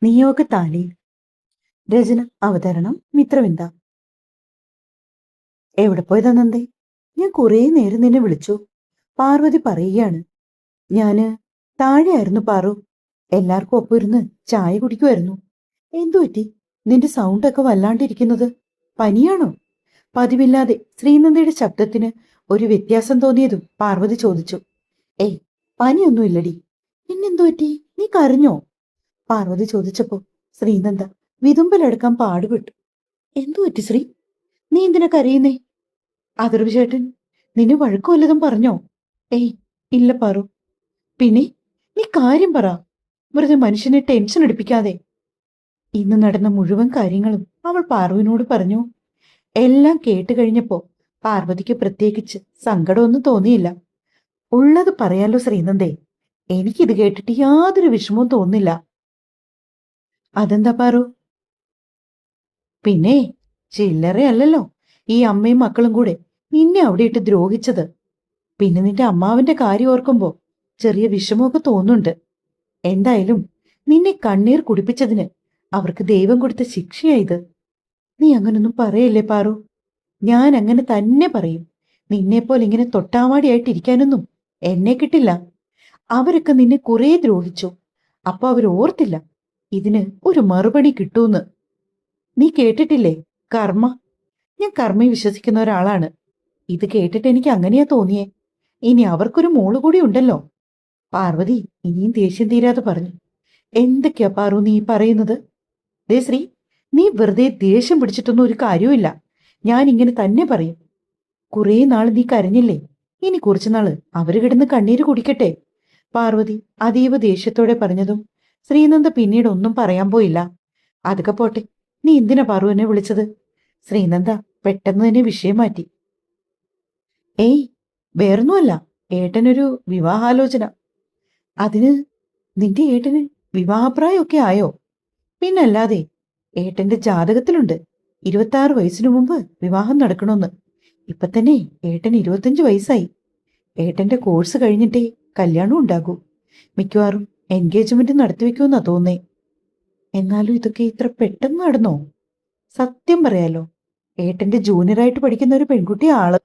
നിയോഗതാലി. രചന അവതരണം മിത്രവിന്ദ. എവിടെ പോയതാ നന്ദേ? ഞാൻ കുറേ നേരം നിന്നെ വിളിച്ചു. പാർവതി പറയുകയാണ്. ഞാന് താഴെയായിരുന്നു പാറു. എല്ലാവർക്കും ഒപ്പം ഇരുന്ന് ചായ കുടിക്കുമായിരുന്നു. എന്തു പറ്റി നിന്റെ സൗണ്ടൊക്കെ വല്ലാണ്ടിരിക്കുന്നത്? പനിയാണോ? പതിവില്ലാതെ ശ്രീനന്ദയുടെ ശബ്ദത്തിന് ഒരു വ്യത്യാസം തോന്നിയതും പാർവതി ചോദിച്ചു. ഏയ്, പനിയൊന്നുമില്ലടി. പിന്നെന്തു പറ്റി? നീ കരഞ്ഞോ? പാർവതി ചോദിച്ചപ്പോ ശ്രീനന്ദ വിതുമ്പലെടുക്കാൻ പാടുപെട്ടു. എന്തു പറ്റി ശ്രീ? നീ എന്തിനാ കരയുന്നേ? അതിർവ് ചേട്ടൻ നിന്നെ വഴക്കു വല്ലതും പറഞ്ഞോ? ഏയ് ഇല്ല പാറു. പിന്നെ നീ കാര്യം പറ, വെറുതെ മനുഷ്യനെ ടെൻഷൻ എടുപ്പിക്കാതെ. ഇന്ന് നടന്ന മുഴുവൻ കാര്യങ്ങളും അവൾ പാറുവിനോട് പറഞ്ഞു. എല്ലാം കേട്ട് കഴിഞ്ഞപ്പോ പാർവതിക്ക് പ്രത്യേകിച്ച് സങ്കടമൊന്നും തോന്നിയില്ല. ഉള്ളത് പറയാലോ ശ്രീനന്ദേ, എനിക്കിത് കേട്ടിട്ട് യാതൊരു വിഷമവും തോന്നില്ല. അതെന്താ പാറു? പിന്നെ ചില്ലറയല്ലല്ലോ ഈ അമ്മയും മക്കളും കൂടെ നിന്നെ അവിടെ ഇട്ട് ദ്രോഹിച്ചത്. പിന്നെ നിന്റെ അമ്മാവന്റെ കാര്യം ഓർക്കുമ്പോ ചെറിയ വിഷമമൊക്കെ തോന്നുന്നുണ്ട്. എന്തായാലും നിന്നെ കണ്ണീർ കുടിപ്പിച്ചതിന് അവർക്ക് ദൈവം കൊടുത്ത ശിക്ഷയായത്. നീ അങ്ങനൊന്നും പറയല്ലേ പാറു. ഞാൻ അങ്ങനെ തന്നെ പറയും. നിന്നെപ്പോലെ ഇങ്ങനെ തൊട്ടാവാടിയായിട്ടിരിക്കാനൊന്നും എന്നെ കിട്ടില്ല. അവരൊക്കെ നിന്നെ കുറേ ദ്രോഹിച്ചു. അപ്പൊ അവരോർത്തില്ല ഇതിന് ഒരു മറുപടി കിട്ടൂന്ന്. നീ കേട്ടിട്ടില്ലേ കർമ്മ? ഞാൻ കർമ്മയെ വിശ്വസിക്കുന്ന ഒരാളാണ്. ഇത് കേട്ടിട്ട് എനിക്ക് അങ്ങനെയാ തോന്നിയേ. ഇനി അവർക്കൊരു മോള് കൂടി ഉണ്ടല്ലോ. പാർവതി ഇനിയും ദേഷ്യം തീരാതെ പറഞ്ഞു. എന്തൊക്കെയാ പാറു നീ പറയുന്നത്? ദേ ശ്രീ, നീ വെറുതെ ദേഷ്യം പിടിച്ചിട്ടൊന്നും ഒരു കാര്യവുമില്ല. ഞാൻ ഇങ്ങനെ തന്നെ പറയും. കുറേ നാള് നീ കരഞ്ഞില്ലേ, ഇനി കുറച്ചുനാള് അവര് കിടന്ന് കണ്ണീര് കുടിക്കട്ടെ. പാർവതി അതീവ ദേഷ്യത്തോടെ പറഞ്ഞതും ശ്രീനന്ദ പിന്നീട് ഒന്നും പറയാൻ പോയില്ല. അതൊക്കെ പോട്ടെ, നീ എന്തിനാ പാറു എന്നെ വിളിച്ചത്? ശ്രീനന്ദ പെട്ടെന്ന് തന്നെ വിഷയം മാറ്റി. ഏയ്, വേറൊന്നുമല്ല. ഏട്ടനൊരു വിവാഹാലോചന. അതിന് നിന്റെ ഏട്ടന് വിവാഹപ്രായമൊക്കെ ആയോ? പിന്നല്ലാതെ, ഏട്ടന്റെ ജാതകത്തിലുണ്ട് 26 വയസ്സിനു മുമ്പ് വിവാഹം നടക്കണമെന്ന്. ഇപ്പൊ തന്നെ ഏട്ടന് 25 വയസ്സായി. ഏട്ടന്റെ കോഴ്സ് കഴിഞ്ഞിട്ടേ കല്യാണം ഉണ്ടാകൂ. മിക്കവാറും എൻഗേജ്മെന്റ് നടത്തിവെക്കുമെന്നാ തോന്നേ. എന്നാലും ഇതൊക്കെ ഇത്ര പെട്ടെന്ന് നടന്നോ? സത്യം പറയാലോ, ഏട്ടന്റെ ജൂനിയറായിട്ട് പഠിക്കുന്ന ഒരു പെൺകുട്ടി ആള്.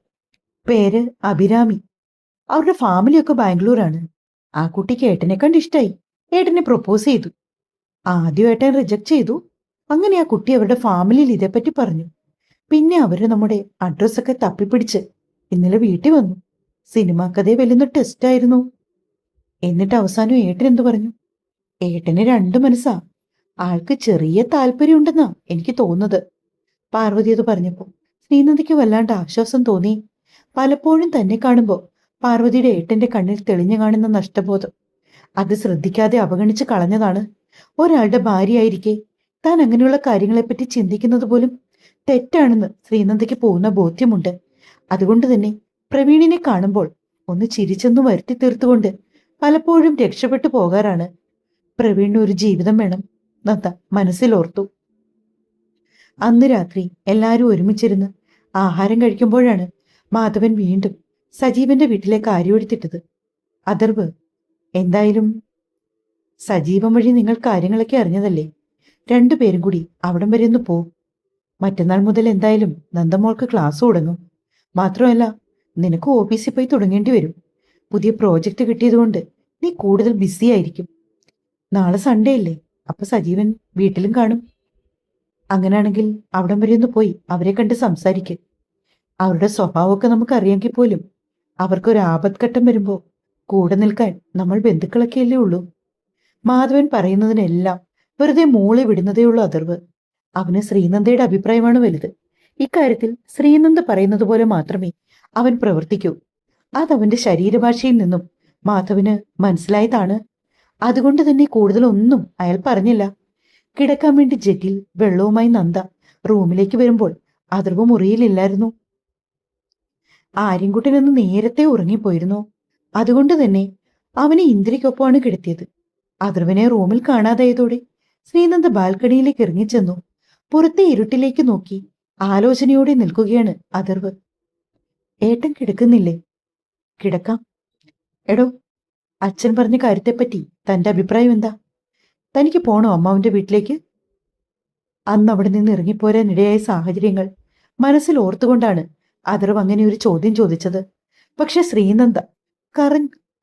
പേര് അഭിരാമി. അവരുടെ ഫാമിലിയൊക്കെ ബാംഗ്ലൂരാണ്. ആ കുട്ടിക്ക് ഏട്ടനെ കണ്ട് ഇഷ്ടായി. ഏട്ടനെ പ്രൊപ്പോസ് ചെയ്തു. ആദ്യം ഏട്ടൻ റിജക്ട് ചെയ്തു. അങ്ങനെ ആ കുട്ടി അവരുടെ ഫാമിലിയിൽ ഇതേപ്പറ്റി പറഞ്ഞു. പിന്നെ അവര് നമ്മുടെ അഡ്രസ്സൊക്കെ തപ്പിപ്പിടിച്ച് ഇന്നലെ വീട്ടിൽ വന്നു. സിനിമാ കഥയെ വെല്ലുന്ന ടെസ്റ്റായിരുന്നു. എന്നിട്ട് അവസാനം ഏട്ടൻ എന്തു പറഞ്ഞു? ഏട്ടന് രണ്ടു മനസ്സാ. ആൾക്ക് ചെറിയ താല്പര്യമുണ്ടെന്നാ എനിക്ക് തോന്നുന്നത്. പാർവതി അത് പറഞ്ഞപ്പോ ശ്രീനന്ദയ്ക്ക് വല്ലാണ്ട് ആശ്വാസം തോന്നി. പലപ്പോഴും തന്നെ കാണുമ്പോ പാർവതിയുടെ ഏട്ടന്റെ കണ്ണിൽ തെളിഞ്ഞു കാണുന്ന നഷ്ടബോധം. അത് ശ്രദ്ധിക്കാതെ അവഗണിച്ച് കളഞ്ഞതാണ്. ഒരാളുടെ ഭാര്യയായിരിക്കെ താൻ അങ്ങനെയുള്ള കാര്യങ്ങളെപ്പറ്റി ചിന്തിക്കുന്നത് പോലും തെറ്റാണെന്ന് ശ്രീനന്ദയ്ക്ക് പൂർണ്ണ ബോധ്യമുണ്ട്. അതുകൊണ്ട് തന്നെ പ്രവീണിനെ കാണുമ്പോൾ ഒന്ന് ചിരിച്ചൊന്നു വരുത്തി തീർത്തുകൊണ്ട് പലപ്പോഴും രക്ഷപ്പെട്ടു പോകാറാണ്. പ്രവീണിന് ഒരു ജീവിതം വേണം നന്ദ മനസ്സിലോർത്തു. അന്ന് രാത്രി എല്ലാവരും ഒരുമിച്ചിരുന്ന് ആഹാരം കഴിക്കുമ്പോഴാണ് മാധവൻ വീണ്ടും സജീവന്റെ വീട്ടിലേക്ക് കാര്യമെടുത്തിട്ടത്. അതർവ്, എന്തായാലും സജീവൻ വഴി നിങ്ങൾ കാര്യങ്ങളൊക്കെ അറിഞ്ഞതല്ലേ? രണ്ടുപേരും കൂടി അവിടം വരെ ഒന്ന് പോ. മറ്റന്നാൾ മുതൽ എന്തായാലും നന്ദമോൾക്ക് ക്ലാസ് തുടങ്ങും. മാത്രമല്ല, നിനക്ക് ഓഫീസിൽ പോയി തുടങ്ങേണ്ടി വരും. പുതിയ പ്രോജക്റ്റ് കിട്ടിയതുകൊണ്ട് നീ കൂടുതൽ ബിസി ആയിരിക്കും. നാളെ സൺഡേ അല്ലേ, അപ്പൊ സജീവൻ വീട്ടിലും കാണും. അങ്ങനെയാണെങ്കിൽ അവിടം വരെ ഒന്ന് പോയി അവരെ കണ്ട് സംസാരിക്ക്. അവരുടെ സ്വഭാവമൊക്കെ നമുക്കറിയാമെങ്കിൽ പോലും അവർക്കൊരു ആപത്ഘട്ടം വരുമ്പോ കൂടെ നിൽക്കാൻ നമ്മൾ ബന്ധുക്കളൊക്കെയല്ലേ ഉള്ളൂ. മാധവൻ പറയുന്നതിനെല്ലാം വെറുതെ മൂളി വിടുന്നതേയുള്ളൂ അതർവ്. അവന് ശ്രീനന്ദയുടെ അഭിപ്രായമാണ് വലുത്. ഇക്കാര്യത്തിൽ ശ്രീനന്ദ പറയുന്നത് പോലെ മാത്രമേ അവൻ പ്രവർത്തിക്കൂ. അതവന്റെ ശരീരഭാഷയിൽ നിന്നും മാധവന് മനസ്സിലായതാണ്. അതുകൊണ്ട് തന്നെ കൂടുതലൊന്നും അയാൾ പറഞ്ഞില്ല. കിടക്കാൻ വേണ്ടി ജഗ്ഗിൽ വെള്ളവുമായി നന്ദ റൂമിലേക്ക് വരുമ്പോൾ അതർവ് മുറിയിലില്ലായിരുന്നു. ആര്യൻകുട്ടനൊന്ന് നേരത്തെ ഉറങ്ങിപ്പോയിരുന്നു. അതുകൊണ്ട് തന്നെ അവനെ ഇന്ദിരയ്ക്കൊപ്പമാണ് കിടത്തിയത്. അതർവിനെ റൂമിൽ കാണാതായതോടെ ശ്രീനന്ദ ബാൽക്കണിയിലേക്ക് ഇറങ്ങിച്ചെന്നു. പുറത്തെ ഇരുട്ടിലേക്ക് നോക്കി ആലോചനയോടെ നിൽക്കുകയാണ് അതർവ്. ഏട്ടൻ കിടക്കുന്നില്ലേ? കിടക്കാം. എടോ, അച്ഛൻ പറഞ്ഞ കാര്യത്തെപ്പറ്റി തന്റെ അഭിപ്രായം എന്താ? തനിക്ക് പോണോ അമ്മാവിന്റെ വീട്ടിലേക്ക്? അന്ന് അവിടെ നിന്ന് ഇറങ്ങിപ്പോരാനിടയായ സാഹചര്യങ്ങൾ മനസ്സിൽ ഓർത്തുകൊണ്ടാണ് അഥർവ് അങ്ങനെ ഒരു ചോദ്യം ചോദിച്ചത്. പക്ഷെ ശ്രീനന്ദ കറ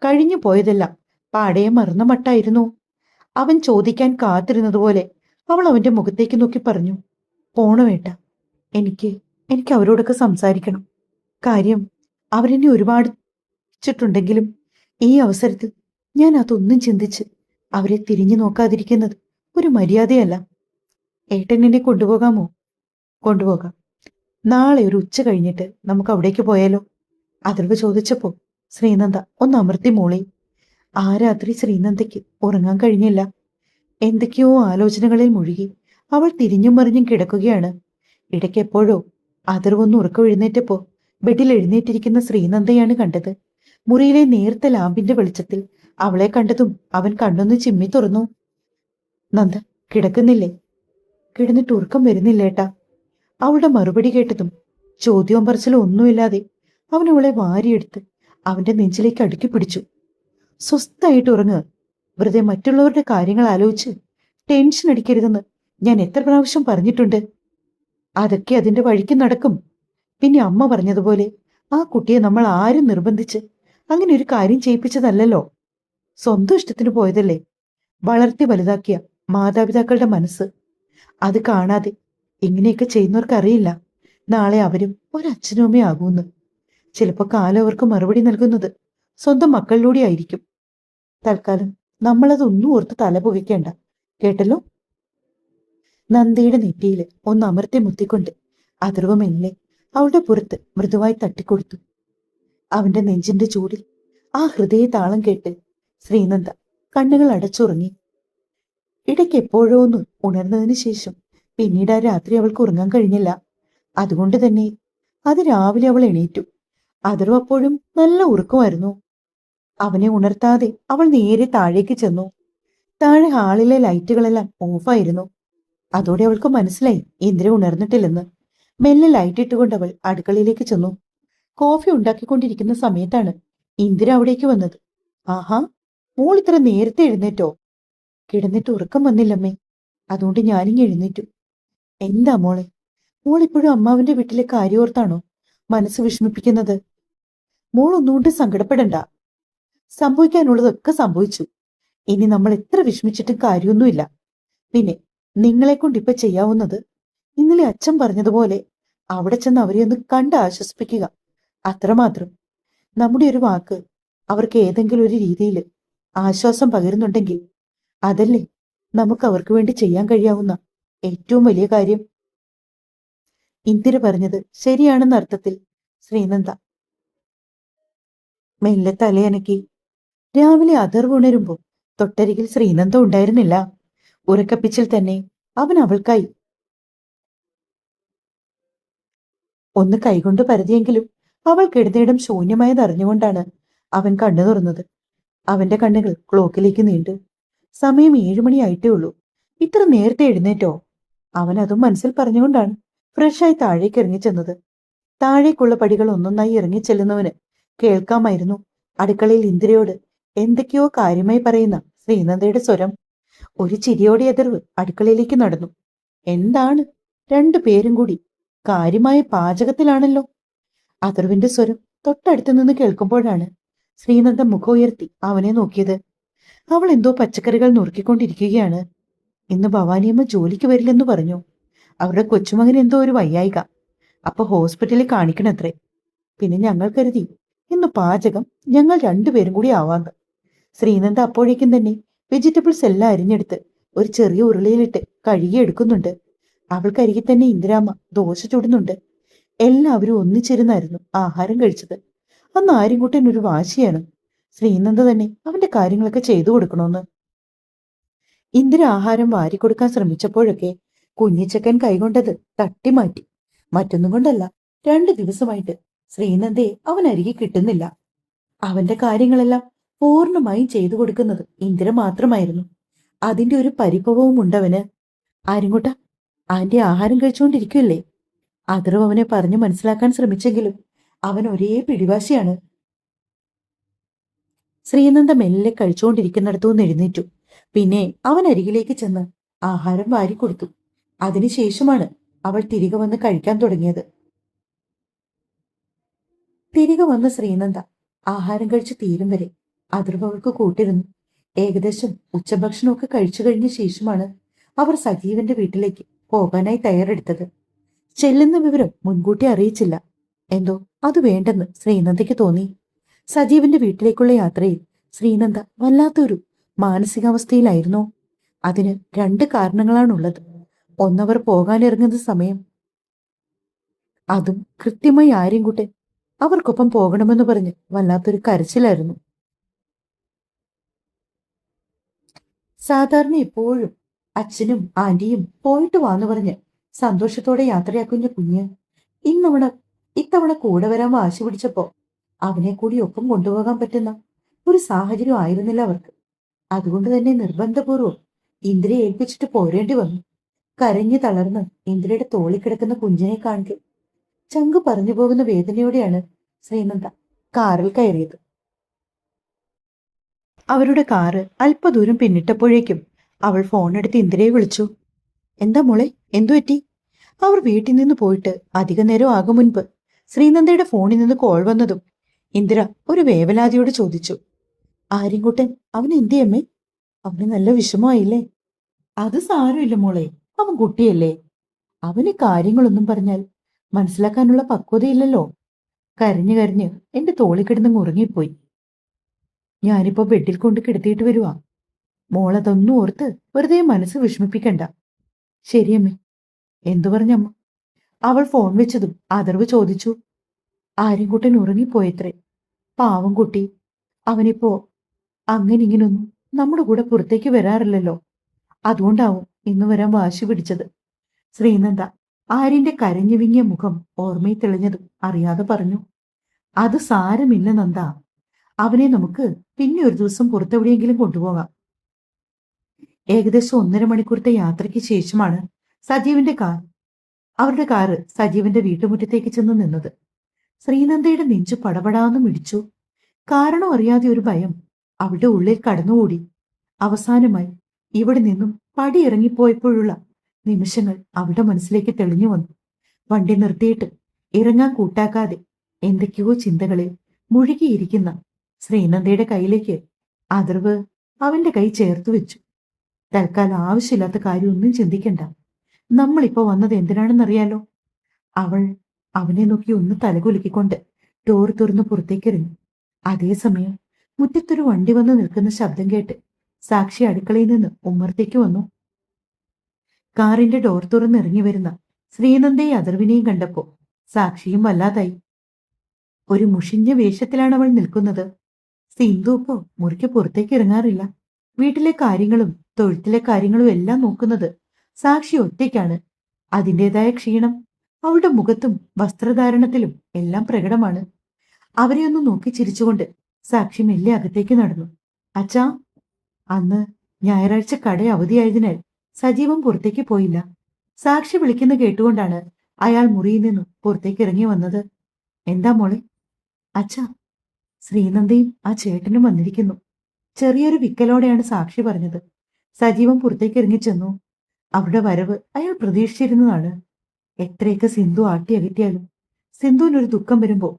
കഴിഞ്ഞു പോയതെല്ലാം പാടയെ മറന്ന മട്ടായിരുന്നു. അവൻ ചോദിക്കാൻ കാത്തിരുന്നതുപോലെ അവൾ അവന്റെ മുഖത്തേക്ക് നോക്കി പറഞ്ഞു, പോണോ ഏട്ടാ? എനിക്ക് എനിക്ക് അവരോടൊക്കെ സംസാരിക്കണം. കാര്യം അവരെന്നെ ഒരുപാട് ിട്ടുണ്ടെങ്കിലും ഈ അവസരത്തിൽ ഞാൻ അതൊന്നും ചിന്തിച്ച് അവരെ തിരിഞ്ഞു നോക്കാതിരിക്കുന്നത് ഒരു മര്യാദയല്ല. ഏട്ടൻ എന്നെ കൊണ്ടുപോകാമോ? കൊണ്ടുപോകാം. നാളെ ഒരു ഉച്ച കഴിഞ്ഞിട്ട് നമുക്ക് അവിടേക്ക് പോയാലോ? അഥർവ് ചോദിച്ചപ്പോ ശ്രീനന്ദ ഒന്ന് അമർത്തി മൂളി. ആ രാത്രി ശ്രീനന്ദയ്ക്ക് ഉറങ്ങാൻ കഴിഞ്ഞില്ല. എന്തൊക്കെയോ ആലോചനകളിൽ മുഴുകി അവൾ തിരിഞ്ഞും മറിഞ്ഞും കിടക്കുകയാണ്. ഇടയ്ക്ക് എപ്പോഴോ അഥർവൊന്ന് ഉറക്കം എഴുന്നേറ്റപ്പോ ബെഡിൽ എഴുന്നേറ്റിരിക്കുന്ന ശ്രീനന്ദയാണ് കണ്ടത്. മുറിയിലെ നേർത്ത ലാമ്പിന്റെ വെളിച്ചത്തിൽ അവളെ കണ്ടതും അവൻ കണ്ണൊന്ന് ചിമ്മി തുറന്നു. നന്ദ, കിടക്കുന്നില്ലേ? കിടന്നിട്ട് ഉറക്കം വരുന്നില്ലേട്ടാ. അവളുടെ മറുപടി കേട്ടതും ചോദ്യവും പറച്ചിലും ഒന്നുമില്ലാതെ അവൻ അവളെ വാരിയെടുത്ത് അവന്റെ നെഞ്ചിലേക്ക് അടുക്കി പിടിച്ചു. സ്വസ്ഥായിട്ട് ഉറങ്ങുക. വെറുതെ മറ്റുള്ളവരുടെ കാര്യങ്ങൾ ആലോചിച്ച് ടെൻഷൻ അടിക്കരുതെന്ന് ഞാൻ എത്ര പ്രാവശ്യം പറഞ്ഞിട്ടുണ്ട്. അതൊക്കെ അതിന്റെ വഴിക്ക് നടക്കും. പിന്നെ അമ്മ പറഞ്ഞതുപോലെ ആ കുട്ടിയെ നമ്മൾ ആരും നിർബന്ധിച്ച് അങ്ങനെ ഒരു കാര്യം ചെയ്യിപ്പിച്ചതല്ലല്ലോ. സ്വന്തം ഇഷ്ടത്തിന് പോയതല്ലേ. വളർത്തി വലുതാക്കിയ മാതാപിതാക്കളുടെ മനസ്സ്. അത് കാണാതെ ഇങ്ങനെയൊക്കെ ചെയ്യുന്നവർക്കറിയില്ല നാളെ അവരും ഒരച്ഛനും അമ്മയും ആകുമെന്ന്. ചിലപ്പോൾ കാലം അവർക്ക് മറുപടി നൽകുന്നത് സ്വന്തം മക്കളിലൂടെ ആയിരിക്കും. തൽക്കാലം നമ്മളതൊന്നും ഓർത്ത് തല പുകയ്ക്കേണ്ട, കേട്ടല്ലോ? നന്ദയുടെ നെറ്റിയിൽ ഒന്ന് അമർത്തി മുത്തിക്കൊണ്ട് അഥർവ് മെല്ലെ അവളുടെ പുറത്ത് മൃദുവായി തട്ടിക്കൊടുത്തു. അവന്റെ നെഞ്ചിന്റെ ചൂടിൽ ആ ഹൃദയ താളം കേട്ട് ശ്രീനന്ദ കണ്ണുകൾ അടച്ചുറങ്ങി. ഇടയ്ക്ക് എപ്പോഴോ ഒന്ന് ഉണർന്നതിന് ശേഷം പിന്നീട് ആ രാത്രി അവൾക്ക് ഉറങ്ങാൻ കഴിഞ്ഞില്ല. അതുകൊണ്ട് തന്നെ അത് രാവിലെ അവൾ എണീറ്റു. അഥർവ് അപ്പോഴും നല്ല ഉറക്കമായിരുന്നു. അവനെ ഉണർത്താതെ അവൾ നേരെ താഴേക്ക് ചെന്നു. താഴെ ഹാളിലെ ലൈറ്റുകളെല്ലാം ഓഫായിരുന്നു. അതോടെ അവൾക്ക് മനസ്സിലായി ഇന്ദിര ഉണർന്നിട്ടില്ലെന്ന്. മെല്ലെ ലൈറ്റ് ഇട്ടുകൊണ്ട് അവൾ അടുക്കളയിലേക്ക് ചെന്നു. കോഫി ഉണ്ടാക്കിക്കൊണ്ടിരിക്കുന്ന സമയത്താണ് ഇന്ദിര അവിടേക്ക് വന്നത്. ആഹാ, മോൾ ഇത്ര നേരത്തെ എഴുന്നേറ്റോ? കിടന്നിട്ട് ഉറക്കം വന്നില്ലമ്മേ, അതുകൊണ്ട് ഞാനിങ്ങ് എഴുന്നേറ്റു. എന്താ മോളെ, മോൾ ഇപ്പോഴും അമ്മാവിന്റെ വീട്ടിലെ കാര്യോർത്താണോ മനസ്സ് വിഷമിപ്പിക്കുന്നത്? മോൾ ഒന്നുകൊണ്ട് സങ്കടപ്പെടണ്ട. സംഭവിക്കാനുള്ളതൊക്കെ സംഭവിച്ചു. ഇനി നമ്മൾ എത്ര വിഷമിച്ചിട്ടും കാര്യമൊന്നുമില്ല. പിന്നെ നിങ്ങളെ കൊണ്ട് ഇപ്പൊ ചെയ്യാവുന്നത് ഇന്നലെ അച്ഛൻ പറഞ്ഞതുപോലെ അവിടെ ചെന്ന് അവരെ ഒന്ന് കണ്ട് ആശ്വസിപ്പിക്കുക, അത്രമാത്രം. നമ്മുടെ ഒരു വാക്ക് അവർക്ക് ഏതെങ്കിലും ഒരു രീതിയിൽ ആശ്വാസം പകരുന്നുണ്ടെങ്കിൽ അതല്ലേ നമുക്ക് അവർക്ക് വേണ്ടി ചെയ്യാൻ കഴിയാവുന്ന ഏറ്റവും വലിയ കാര്യം. ഇന്ദിര പറഞ്ഞത് ശരിയാണെന്ന അർത്ഥത്തിൽ ശ്രീനന്ദ മെല്ലെ തലയനക്കി. രാവിലെ അഥർവ് ഉണരുമ്പോ തൊട്ടരികിൽ ശ്രീനന്ദ ഉണ്ടായിരുന്നില്ല. ഉറക്കപ്പിച്ചിൽ തന്നെ അവൻ അവൾക്കായി ഒന്ന് കൈകൊണ്ട് പരതിയെങ്കിലും അവൾ കിടന്നയിടം ശൂന്യമായതറിഞ്ഞുകൊണ്ടാണ് അവൻ കണ്ണു തുറന്നത്. അവന്റെ കണ്ണുകൾ ക്ലോക്കിലേക്ക് നീണ്ടു. സമയം 7 മണിയായിട്ടേ ഉള്ളൂ. ഇത്ര നേരത്തെ എഴുന്നേറ്റോ? അവൻ അതും മനസ്സിൽ പറഞ്ഞുകൊണ്ടാണ് ഫ്രഷായി താഴേക്ക് ഇറങ്ങിച്ചെന്നത്. താഴേക്കുള്ള പടികൾ ഒന്നൊന്നായി ഇറങ്ങിച്ചെല്ലുന്നവന് കേൾക്കാമായിരുന്നു അടുക്കളയിൽ ഇന്ദിരയോട് എന്തൊക്കെയോ കാര്യമായി പറയുന്ന ശ്രീനന്ദയുടെ സ്വരം. ഒരു ചിരിയോടെ എതിർവ് അടുക്കളയിലേക്ക് നടന്നു. എന്താണ്, രണ്ടുപേരും കൂടി കാര്യമായ പാചകത്തിലാണല്ലോ. അഥർവിന്റെ സ്വരം തൊട്ടടുത്തു നിന്ന് കേൾക്കുമ്പോഴാണ് ശ്രീനന്ദ മുഖം ഉയർത്തി അവനെ നോക്കിയത്. അവൾ എന്തോ പച്ചക്കറികൾ നുറുക്കിക്കൊണ്ടിരിക്കുകയാണ്. ഇന്ന് ഭവാനിയമ്മ ജോലിക്ക് വരില്ലെന്ന് പറഞ്ഞു. അവരുടെ കൊച്ചുമകൻ എന്തോ ഒരു വയ്യായിക. അപ്പൊ ഹോസ്പിറ്റലിൽ കാണിക്കണത്രേ. പിന്നെ ഞങ്ങൾ കരുതി ഇന്ന് പാചകം ഞങ്ങൾ രണ്ടുപേരും കൂടി ആവാന്ന്. ശ്രീനന്ദ അപ്പോഴേക്കും തന്നെ വെജിറ്റബിൾസ് എല്ലാം അരിഞ്ഞെടുത്ത് ഒരു ചെറിയ ഉരുളിയിലിട്ട് കഴുകിയെടുക്കുന്നുണ്ട്. അവൾക്കരികെ തന്നെ ഇന്ദിരാമ്മ ദോശ ചുടുന്നുണ്ട്. എല്ലാവരും ഒന്നിച്ചിരുന്നായിരുന്നു ആഹാരം കഴിച്ചത്. അന്ന് ആര്യൻകുട്ടൻ ഒരു വാശിയാണ് ശ്രീനന്ദ തന്നെ അവന്റെ കാര്യങ്ങളൊക്കെ ചെയ്തു കൊടുക്കണമെന്ന്. ഇന്ദിര ആഹാരം വാരിക്കൊടുക്കാൻ ശ്രമിച്ചപ്പോഴൊക്കെ കുഞ്ഞിച്ചക്കൻ കൈകൊണ്ടത് തട്ടിമാറ്റി. മറ്റൊന്നും കൊണ്ടല്ല, 2 ദിവസമായിട്ട് ശ്രീനന്ദയെ അവൻ അരികെ കിട്ടുന്നില്ല. അവന്റെ കാര്യങ്ങളെല്ലാം പൂർണ്ണമായും ചെയ്തു കൊടുക്കുന്നത് ഇന്ദിര മാത്രമായിരുന്നു. അതിന്റെ ഒരു പരിഭവവും ഉണ്ടവന്. ആര്യൻകുട്ട, ആന്റി ആഹാരം കഴിച്ചുകൊണ്ടിരിക്കുകയല്ലേ? അഥർവ് അവനെ പറഞ്ഞു മനസ്സിലാക്കാൻ ശ്രമിച്ചെങ്കിലും അവൻ ഒരേ പിടിവാശിയാണ്. ശ്രീനന്ദ മെല്ലെ കഴിച്ചുകൊണ്ടിരിക്കുന്നിടത്തുനിന്ന് എഴുന്നേറ്റു. പിന്നെ അവൻ അരികിലേക്ക് ചെന്ന് ആഹാരം വാരിക്കൊടുത്തു. അതിനുശേഷമാണ് അവൾ തിരികെ വന്ന് കഴിക്കാൻ തുടങ്ങിയത്. തിരികെ വന്ന ശ്രീനന്ദ ആഹാരം കഴിച്ച് തീരും വരെ അതിർവ് അവൾക്ക് കൂട്ടിരുന്നു. ഏകദേശം ഉച്ചഭക്ഷണമൊക്കെ കഴിച്ചു കഴിഞ്ഞ ശേഷമാണ് അവർ സജീവന്റെ വീട്ടിലേക്ക് പോകാനായി തയ്യാറെടുത്തത്. ചെല്ലുന്ന വിവരം മുൻകൂട്ടി അറിയിച്ചില്ല. എന്തോ അത് വേണ്ടെന്ന് ശ്രീനന്ദയ്ക്ക് തോന്നി. സജീവന്റെ വീട്ടിലേക്കുള്ള യാത്രയിൽ ശ്രീനന്ദ വല്ലാത്തൊരു മാനസികാവസ്ഥയിലായിരുന്നു. അതിന് രണ്ട് കാരണങ്ങളാണുള്ളത്. ഒന്നവർ പോകാനിറങ്ങുന്ന സമയം, അതും കൃത്യമായി ആര്യൻകുട്ടൻ അവർക്കൊപ്പം പോകണമെന്ന് പറഞ്ഞ് വല്ലാത്തൊരു കരച്ചിലായിരുന്നു. സാധാരണ എപ്പോഴും അച്ഛനും ആന്റിയും പോയിട്ട് വാന്ന് പറഞ്ഞ് സന്തോഷത്തോടെ യാത്രയാക്കുന്ന കുഞ്ഞ് ഇത്തവണ കൂടെ വരാൻ വാശി പിടിച്ചപ്പോ അവനെ കൂടി ഒപ്പം കൊണ്ടുപോകാൻ പറ്റുന്ന ഒരു സാഹചര്യം ആയിരുന്നില്ല അവർക്ക്. അതുകൊണ്ട് തന്നെ നിർബന്ധപൂർവ്വം ഇന്ദ്രയെ ഏൽപ്പിച്ചിട്ട് പോരേണ്ടി വന്നു. കരഞ്ഞു തളർന്ന് ഇന്ദ്രയുടെ തോളിൽ കിടക്കുന്ന കുഞ്ഞിനെ കാണെ ചങ്ക് പറഞ്ഞു പോകുന്ന വേദനയോടെയാണ് ശ്രീനന്ദ കാറിൽ കയറിയത്. അവരുടെ കാറ് അല്പദൂരം പിന്നിട്ടപ്പോഴേക്കും അവൾ ഫോണെടുത്ത് ഇന്ദ്രയെ വിളിച്ചു. എന്താ മോളെ, എന്തു പറ്റി? അവർ വീട്ടിൽ നിന്ന് പോയിട്ട് അധിക നേരം ആകും മുൻപ് ശ്രീനന്ദയുടെ ഫോണിൽ നിന്ന് കോൾ വന്നതും ഇന്ദിര ഒരു വേവലാതിയോട് ചോദിച്ചു. ആര്യൻകുട്ടൻ അവൻ എന്തിയമ്മേ? അവന് നല്ല വിഷമമായില്ലേ? അത് സാരമില്ല മോളെ, അവൻ കുട്ടിയല്ലേ. അവന് കാര്യങ്ങളൊന്നും പറഞ്ഞാൽ മനസ്സിലാക്കാനുള്ള പക്വതയില്ലല്ലോ. കരഞ്ഞു കരഞ്ഞ് എന്റെ തോളിൽ കിടന്ന് ഉറങ്ങിപ്പോയി. ഞാനിപ്പോ ബെഡിൽ കൊണ്ട് കിടത്തിയിട്ട് വരുവാ. മോളതൊന്നും ഓർത്ത് വെറുതെ മനസ്സ് വിഷമിപ്പിക്കണ്ട. ശരിയമ്മേ. എന്തു പറഞ്ഞമ്മ? അവൾ ഫോൺ വെച്ചതും അതർവ് ചോദിച്ചു. ആര്യൻകുട്ടൻ ഉറങ്ങിപ്പോയത്രേ. പാവം കുട്ടി. അവനിപ്പോ ഇങ്ങനൊന്നും നമ്മുടെ കൂടെ പുറത്തേക്ക് വരാറില്ലല്ലോ. അതുകൊണ്ടാവും ഇന്ന് വരാൻ വാശി പിടിച്ചത്. ശ്രീനന്ദ ആര്യന്റെ കരഞ്ഞു വിങ്ങിയ മുഖം ഓർമ്മയിൽ തെളിഞ്ഞതും അറിയാതെ പറഞ്ഞു. അത് സാരമില്ല നന്ദ. അവനെ നമുക്ക് പിന്നെ ഒരു ദിവസം പുറത്തെവിടെയെങ്കിലും കൊണ്ടുപോകാം. ഏകദേശം 1.5 മണിക്കൂറത്തെ യാത്രയ്ക്ക് ശേഷമാണ് അവരുടെ കാറ് സജീവന്റെ വീട്ടുമുറ്റത്തേക്ക് ചെന്ന് നിന്നത്. ശ്രീനന്ദയുടെ നെഞ്ചു പടപടാന്നും ഇടിച്ചു. കാരണം അറിയാതെ ഒരു ഭയം അവളുടെ ഉള്ളിൽ കടന്നുകൂടി. അവസാനമായി ഇവിടെ നിന്നും പടിയിറങ്ങിപ്പോയപ്പോഴുള്ള നിമിഷങ്ങൾ അവളുടെ മനസ്സിലേക്ക് തെളിഞ്ഞു വന്നു. വണ്ടി നിർത്തിയിട്ട് ഇറങ്ങാൻ കൂട്ടാക്കാതെ എന്തൊക്കെയോ ചിന്തകളിൽ മുഴുകിയിരിക്കുന്ന ശ്രീനന്ദയുടെ കയ്യിലേക്ക് അതിർവ് അവന്റെ കൈ ചേർത്തു വെച്ചു. തൽക്കാലം ആവശ്യമില്ലാത്ത കാര്യമൊന്നും ചിന്തിക്കണ്ട. നമ്മളിപ്പോ വന്നത് എന്തിനാണെന്നറിയാലോ. അവൾ അവനെ നോക്കി ഒന്ന് തലകുലുക്കിക്കൊണ്ട് ഡോർ തുറന്ന് പുറത്തേക്കിറങ്ങി. അതേസമയം മുറ്റത്തൊരു വണ്ടി വന്ന് നിൽക്കുന്ന ശബ്ദം കേട്ട് സാക്ഷി അടുക്കളയിൽ നിന്ന് ഉമ്മറത്തേക്ക് വന്നു. കാറിന്റെ ഡോർ തുറന്നിറങ്ങി വരുന്ന ശ്രീനന്ദയെ അതിർവിനെയും കണ്ടപ്പോ സാക്ഷിയും വല്ലാതായി. ഒരു മുഷിഞ്ഞ വേഷത്തിലാണ് അവൾ നിൽക്കുന്നത്. സിന്ധു ഇപ്പോ മുറിക്ക് പുറത്തേക്ക് ഇറങ്ങാറില്ല. വീട്ടിലെ കാര്യങ്ങളും തൊഴുത്തിലെ കാര്യങ്ങളും എല്ലാം നോക്കുന്നത് സാക്ഷി ഒറ്റയ്ക്കാണ്. അതിൻ്റെതായ ക്ഷീണം അവളുടെ മുഖത്തും വസ്ത്രധാരണത്തിലും എല്ലാം പ്രകടമാണ്. അവരെയൊന്ന് നോക്കി ചിരിച്ചുകൊണ്ട് സാക്ഷി മെല്ലെ അകത്തേക്ക് നടന്നു. അച്ഛാ, അന്ന് ഞായറാഴ്ച കട അവധിയായതിനാൽ സജീവൻ പുറത്തേക്ക് പോയില്ല. സാക്ഷി വിളിക്കുന്ന കേട്ടുകൊണ്ടാണ് അയാൾ മുറിയിൽ നിന്നും പുറത്തേക്ക് ഇറങ്ങി വന്നത്. എന്താ മോളെ? അച്ഛാ, ശ്രീനന്ദയും ആ ചേട്ടനും വന്നിരിക്കുന്നു. ചെറിയൊരു വിക്കലോടെയാണ് സാക്ഷി പറഞ്ഞത്. സജീവൻ പുറത്തേക്ക് ഇറങ്ങിച്ചെന്നു. അവരുടെ വരവ് അയാൾ പ്രതീക്ഷിച്ചിരുന്നതാണ്. എത്രയൊക്കെ സിന്ധു ആട്ടി അകറ്റിയാലും സിന്ധുവിനൊരു ദുഃഖം വരുമ്പോ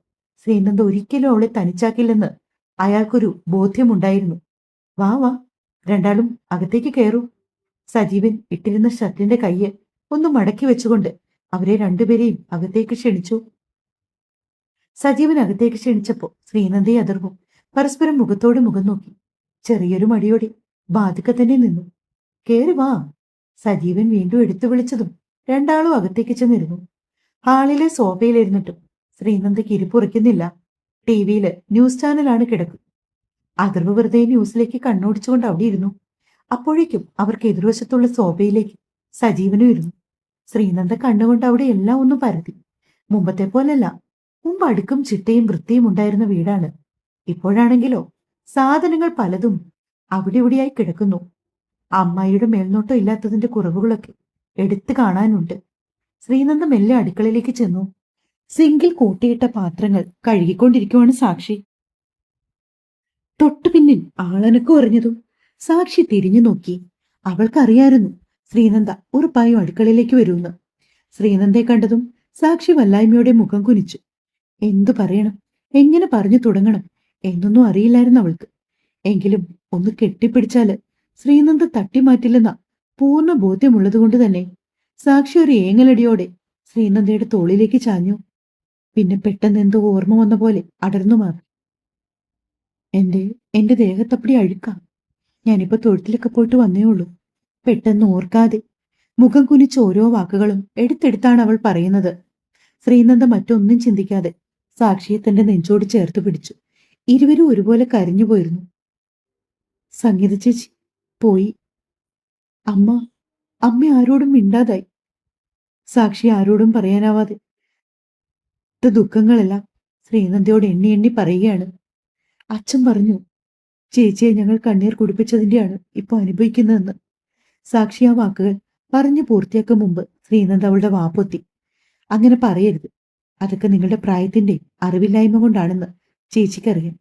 ശ്രീനന്ദ ഒരിക്കലും അവളെ തനിച്ചാക്കില്ലെന്ന് അയാൾക്കൊരു ബോധ്യമുണ്ടായിരുന്നു. വാ വാ, രണ്ടാളും അകത്തേക്ക് കയറൂ. സജീവൻ ഇട്ടിരുന്ന ഷർട്ടിന്റെ കയ്യ് ഒന്ന് മടക്കി വെച്ചുകൊണ്ട് അവരെ രണ്ടുപേരെയും അകത്തേക്ക് ക്ഷണിച്ചു. സജീവൻ അകത്തേക്ക് ക്ഷണിച്ചപ്പോ ശ്രീനന്ദയെ അതിർവും പരസ്പരം മുഖത്തോട് മുഖം നോക്കി ചെറിയൊരു മടിയോടെ ബാധിക്ക തന്നെ നിന്നു. കേറി വാ. സജീവൻ വീണ്ടും എടുത്തു വിളിച്ചതും രണ്ടാളും അകത്തേക്ക് ചെന്നിരുന്നു. ഹാളിലെ സോഫയിലിരുന്നിട്ടും ശ്രീനന്ദയ്ക്ക് ഇരിപ്പുറയ്ക്കുന്നില്ല. ടിവിയില് ന്യൂസ് ചാനലാണ് കിടക്കും. അതിർവ് വെറുതെ ന്യൂസിലേക്ക് കണ്ണോടിച്ചുകൊണ്ട് അവിടെ ഇരുന്നു. അപ്പോഴേക്കും അവർക്ക് എതിർവശത്തുള്ള സോഫയിലേക്ക് സജീവനും ഇരുന്നു. ശ്രീനന്ദ കണ്ണുകൊണ്ട് അവിടെ എല്ലാം ഒന്നും പരതി. മുമ്പത്തെ പോലല്ല. മുമ്പ് അടുക്കും ചിട്ടയും വൃത്തിയും ഉണ്ടായിരുന്ന വീടാണ്. ഇപ്പോഴാണെങ്കിലോ സാധനങ്ങൾ പലതും അവിടെ ഇവിടെയായി കിടക്കുന്നു. അമ്മായിയുടെ മേൽനോട്ടം ഇല്ലാത്തതിന്റെ കുറവുകളൊക്കെ എടുത്തു കാണാനുണ്ട്. ശ്രീനന്ദ മെല്ലെ അടുക്കളയിലേക്ക് ചെന്നു. സിങ്കിൽ കൂട്ടിയിട്ട പാത്രങ്ങൾ കഴുകിക്കൊണ്ടിരിക്കുവാണ് സാക്ഷി. തൊട്ടു പിന്നിൽ ആളനക്കം അറിഞ്ഞതും സാക്ഷി തിരിഞ്ഞു നോക്കി. അവൾക്കറിയായിരുന്നു ശ്രീനന്ദ ഉറപ്പായും അടുക്കളയിലേക്ക് വരുമെന്ന്. ശ്രീനന്ദയെ കണ്ടതും സാക്ഷി വല്ലായ്മയോടെ മുഖം കുനിച്ചു. എന്തു പറയണം, എങ്ങനെ പറഞ്ഞു തുടങ്ങണം എന്നൊന്നും അറിയില്ലായിരുന്നു അവൾക്ക്. എങ്കിലും ഒന്ന് കെട്ടിപ്പിടിച്ചാല് ശ്രീനന്ദ തട്ടിമാറ്റില്ലെന്ന പൂർണ്ണ ബോധ്യമുള്ളതുകൊണ്ട് തന്നെ സാക്ഷി ഒരു ഏങ്ങലടിയോടെ ശ്രീനന്ദയുടെ തോളിലേക്ക് ചാഞ്ഞു. പിന്നെ പെട്ടെന്ന് എന്തോ ഓർമ്മ വന്ന പോലെ അടർന്നു മാറി. എന്റെ ദേഹത്തപ്പടി അഴുക്കാം. ഞാനിപ്പോ തൊഴുത്തിലൊക്കെ പോയിട്ട് വന്നേ ഉള്ളൂ. പെട്ടെന്ന് ഓർക്കാതെ മുഖം കുനിച്ച് ഓരോ വാക്കുകളും എടുത്തെടുത്താണ് അവൾ പറയുന്നത്. ശ്രീനന്ദ മറ്റൊന്നും ചിന്തിക്കാതെ സാക്ഷിയെ തന്റെ നെഞ്ചോട് ചേർത്ത് പിടിച്ചു. ഇരുവരും ഒരുപോലെ കരഞ്ഞുപോയിരുന്നു. സംഗീത ചേച്ചി പോയി. അമ്മ ആരോടും മിണ്ടാതായി. സാക്ഷി ആരോടും പറയാനാവാതെ ദുഃഖങ്ങളെല്ലാം ശ്രീനന്ദയോട് എണ്ണി എണ്ണി പറയുകയാണ്. അച്ഛൻ പറഞ്ഞു, ചേച്ചിയെ ഞങ്ങൾ കണ്ണീർ കുടിപ്പിച്ചതിന്റെയാണ് ഇപ്പൊ അനുഭവിക്കുന്നതെന്ന്. സാക്ഷി ആ വാക്കുകൾ പറഞ്ഞു പൂർത്തിയാക്കും മുമ്പ് ശ്രീനന്ദ അവളുടെ വാപ്പൊത്തി. അങ്ങനെ പറയരുത്. അതൊക്കെ നിങ്ങളുടെ പ്രായത്തിന്റെ അറിവില്ലായ്മ കൊണ്ടാണെന്ന് ചേച്ചിക്കറിയാം.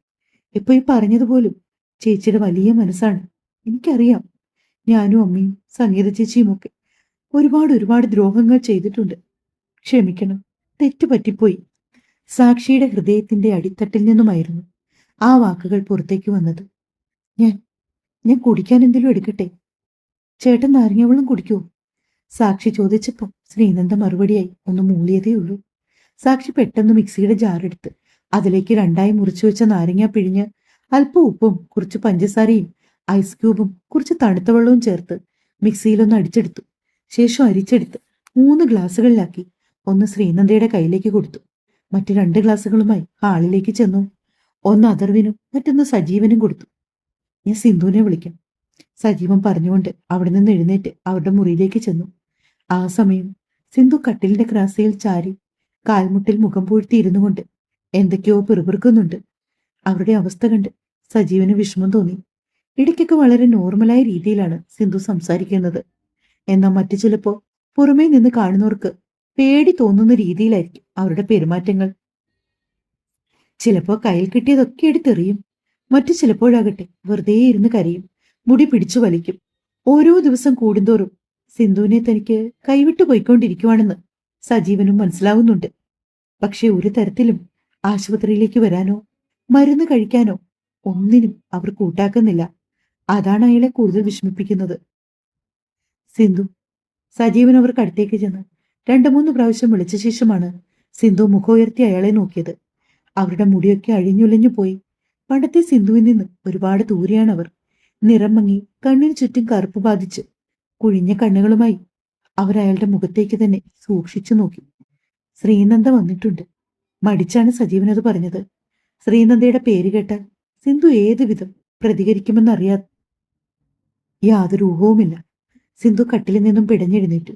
ഇപ്പൊ ഈ പറഞ്ഞതുപോലും ചേച്ചിയുടെ വലിയ മനസ്സാണ്. എനിക്കറിയാം. ഞാനും അമ്മയും സംഗീത ചേച്ചിയും ഒക്കെ ഒരുപാട് ദ്രോഹങ്ങൾ ചെയ്തിട്ടുണ്ട്. ക്ഷമിക്കണം, തെറ്റുപറ്റിപ്പോയി. സാക്ഷിയുടെ ഹൃദയത്തിന്റെ അടിത്തട്ടിൽ നിന്നുമായിരുന്നു ആ വാക്കുകൾ പുറത്തേക്ക് വന്നത്. ഞാൻ കുടിക്കാൻ എന്തെങ്കിലും എടുക്കട്ടെ? ചേട്ടൻ നാരങ്ങാവെള്ളം കുടിക്കുവോ? സാക്ഷി ചോദിച്ചപ്പോൾ ശ്രീനന്ദ മറുപടിയായി ഒന്ന് മൂളിയതേ ഉള്ളൂ. സാക്ഷി പെട്ടെന്ന് മിക്സിയുടെ ജാറെടുത്ത് അതിലേക്ക് രണ്ടായി മുറിച്ചു വെച്ച നാരങ്ങ പിഴിഞ്ഞ് അല്പം ഉപ്പും കുറച്ച് പഞ്ചസാരയും ഐസ് ക്യൂബും കുറച്ച് തണുത്ത വെള്ളവും ചേർത്ത് മിക്സിയിലൊന്ന് അടിച്ചെടുത്തു. ശേഷം അരിച്ചെടുത്ത് 3 ഗ്ലാസുകളിലാക്കി ഒന്ന് ശ്രീനന്ദയുടെ കയ്യിലേക്ക് കൊടുത്തു. മറ്റ് 2 ഗ്ലാസുകളുമായി ഹാളിലേക്ക് ചെന്നു. ഒന്ന് അഥർവിനും മറ്റൊന്ന് സജീവനും കൊടുത്തു. ഞാൻ സിന്ധുവിനെ വിളിക്കാം. സജീവൻ പറഞ്ഞുകൊണ്ട് അവിടെ നിന്ന് എഴുന്നേറ്റ് അവരുടെ മുറിയിലേക്ക് ചെന്നു. ആ സമയം സിന്ധു കട്ടിലിന്റെ ക്രാസയിൽ ചാരി കാൽമുട്ടിൽ മുഖം പൂഴ്ത്തി ഇരുന്നു കൊണ്ട് എന്തൊക്കെയോ പിറുപിറുക്കുന്നുണ്ട്. അവരുടെ അവസ്ഥ കണ്ട് സജീവന് വിഷമം തോന്നി. ഇടയ്ക്കൊക്കെ വളരെ നോർമലായ രീതിയിലാണ് സിന്ധു സംസാരിക്കുന്നത്. എന്നാൽ മറ്റു ചിലപ്പോ പുറമേ നിന്ന് കാണുന്നവർക്ക് പേടി തോന്നുന്ന രീതിയിലായിരിക്കും അവരുടെ പെരുമാറ്റങ്ങൾ. ചിലപ്പോ കയ്യിൽ കിട്ടിയതൊക്കെ എടുത്തെറിയും. മറ്റു ചിലപ്പോഴാകട്ടെ വെറുതെ ഇരുന്ന് കരയും, മുടി പിടിച്ചു വലിക്കും. ഓരോ ദിവസം കൂടുന്തോറും സിന്ധുവിനെ തനിക്ക് കൈവിട്ടു പോയിക്കൊണ്ടിരിക്കുവാണെന്ന് സജീവനും മനസ്സിലാവുന്നുണ്ട്. പക്ഷെ ഒരു തരത്തിലും ആശുപത്രിയിലേക്ക് വരാനോ മരുന്ന് കഴിക്കാനോ ഒന്നിനും അവർ കൂട്ടാക്കുന്നില്ല. അതാണ് അയാളെ കൂടുതൽ വിഷമിപ്പിക്കുന്നത്. സിന്ധു. സജീവൻ അവർക്ക് അടുത്തേക്ക് ചെന്ന് 2-3 പ്രാവശ്യം വിളിച്ച ശേഷമാണ് സിന്ധു മുഖമുയർത്തി അയാളെ നോക്കിയത്. അവരുടെ മുടിയൊക്കെ അഴിഞ്ഞുലഞ്ഞു പോയി. പണ്ടത്തെ സിന്ധുവിൽ നിന്ന് ഒരുപാട് ദൂരെയാണ് അവർ. നിറം മങ്ങി കണ്ണിന് ചുറ്റും കറുപ്പ് ബാധിച്ച് കുഴിഞ്ഞ കണ്ണുകളുമായി അവർ അയാളുടെ മുഖത്തേക്ക് തന്നെ സൂക്ഷിച്ചു നോക്കി. ശ്രീനന്ദ വന്നിട്ടുണ്ട്. മടിച്ചാണ് സജീവൻ അത് പറഞ്ഞത്. ശ്രീനന്ദയുടെ പേര് കേട്ടാൽ സിന്ധു ഏത് വിധം പ്രതികരിക്കുമെന്നറിയാ യാതൊരു ഊഹവുമില്ല. സിന്ധു കട്ടിലിൽ നിന്നും പിടഞ്ഞെഴുന്നേറ്റു.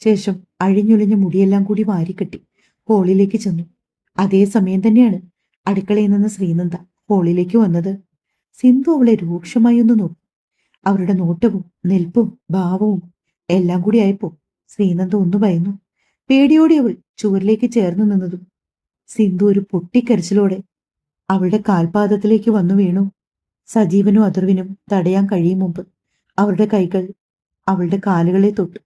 ശേഷം അഴിഞ്ഞൊലിഞ്ഞ മുടിയെല്ലാം കൂടി വാരിക്കെട്ടി ഹോളിലേക്ക് ചെന്നു. അതേ സമയം തന്നെയാണ് അടുക്കളയിൽ നിന്ന് ശ്രീനന്ദ ഹോളിലേക്ക് വന്നത്. സിന്ധു അവളെ രൂക്ഷമായി ഒന്ന് നോക്കി. അവരുടെ നോട്ടവും നിൽപ്പും ഭാവവും എല്ലാം കൂടി ആയപ്പോ ശ്രീനന്ദ ഒന്ന് ഭയന്നു. പേടിയോടെ അവൾ ചുവരിലേക്ക് ചേർന്നു നിന്നതും സിന്ധു ഒരു പൊട്ടിക്കരച്ചിലോടെ അവളുടെ കാൽപാദത്തിലേക്ക് വന്നു വീണു. സജീവനും അഥർവിനും തടയാൻ കഴിയും മുമ്പ് അവരുടെ കൈകൾ അവളുടെ കാലുകളെ തൊട്ടു.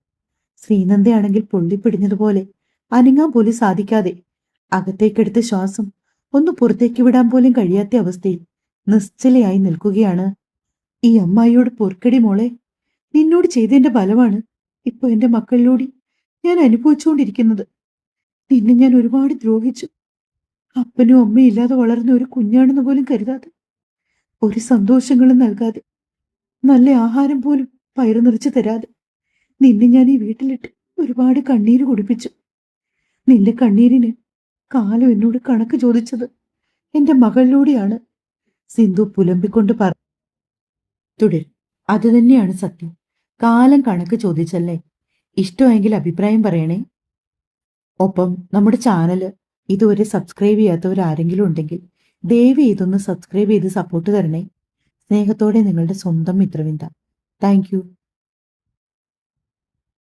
ശ്രീനന്ദയാണെങ്കിൽ പൊള്ളിപ്പിടിഞ്ഞതുപോലെ അനങ്ങാൻ പോലും സാധിക്കാതെ അകത്തേക്കെടുത്ത ശ്വാസം ഒന്ന് പുറത്തേക്ക് വിടാൻ പോലും കഴിയാത്ത അവസ്ഥയിൽ നിശ്ചലയായി നിൽക്കുകയാണ്. ഈ അമ്മായിയോട് പൊറുക്കടി മോളെ. നിന്നോട് ചെയ്തതിന്റെ ഫലമാണ് ഇപ്പൊ എന്റെ മക്കളിലൂടെ ഞാൻ അനുഭവിച്ചുകൊണ്ടിരിക്കുന്നത്. നിന്നെ ഞാൻ ഒരുപാട് ദ്രോഹിച്ചു. അപ്പനും അമ്മയും ഇല്ലാതെ വളർന്ന ഒരു കുഞ്ഞാണെന്ന് പോലും കരുതാതെ, ഒരു സന്തോഷങ്ങളും നൽകാതെ, നല്ല ആഹാരം പോലും വയറു നിറച്ചു തരാതെ നിന്നെ ഞാൻ ഈ വീട്ടിലിട്ട് ഒരുപാട് കണ്ണീര് കുടിപ്പിച്ചു. നിന്റെ കണ്ണീരിന് കാലം എന്നോട് കണക്ക് ചോദിച്ചത് എന്റെ മകളിലൂടെയാണ്. സിന്ധു പുലമ്പിക്കൊണ്ട് തുടരും. അത് തന്നെയാണ് സത്യം. കാലം കണക്ക് ചോദിച്ചല്ലേ. ഇഷ്ടമെങ്കിൽ അഭിപ്രായം പറയണേ. ഒപ്പം നമ്മുടെ ചാനല് ഇതുവരെ സബ്സ്ക്രൈബ് ചെയ്യാത്തവരാരെങ്കിലും ഉണ്ടെങ്കിൽ ദയവ് ഇതൊന്ന് സബ്സ്ക്രൈബ് ചെയ്ത് സപ്പോർട്ട് തരണേ. സ്നേഹത്തോടെ നിങ്ങളുടെ സ്വന്തം മിത്രവിന്ദ. Thank you.